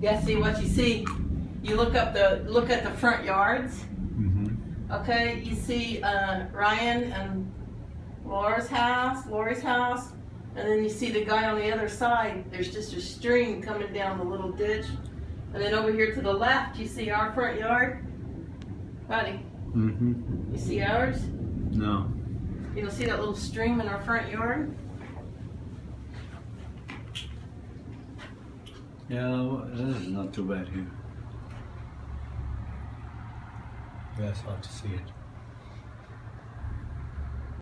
Yeah, see what you see. You look at the front yards. Mm-hmm. Okay, you see Ryan and Lori's house, and then you see the guy on the other side. There's just a stream coming down the little ditch. And then over here to the left, you see our front yard. Buddy, Mm-hmm. you see ours? No. You don't see that little stream in our front yard? Yeah, well, this is not too bad here. Yeah, it's hard to see it.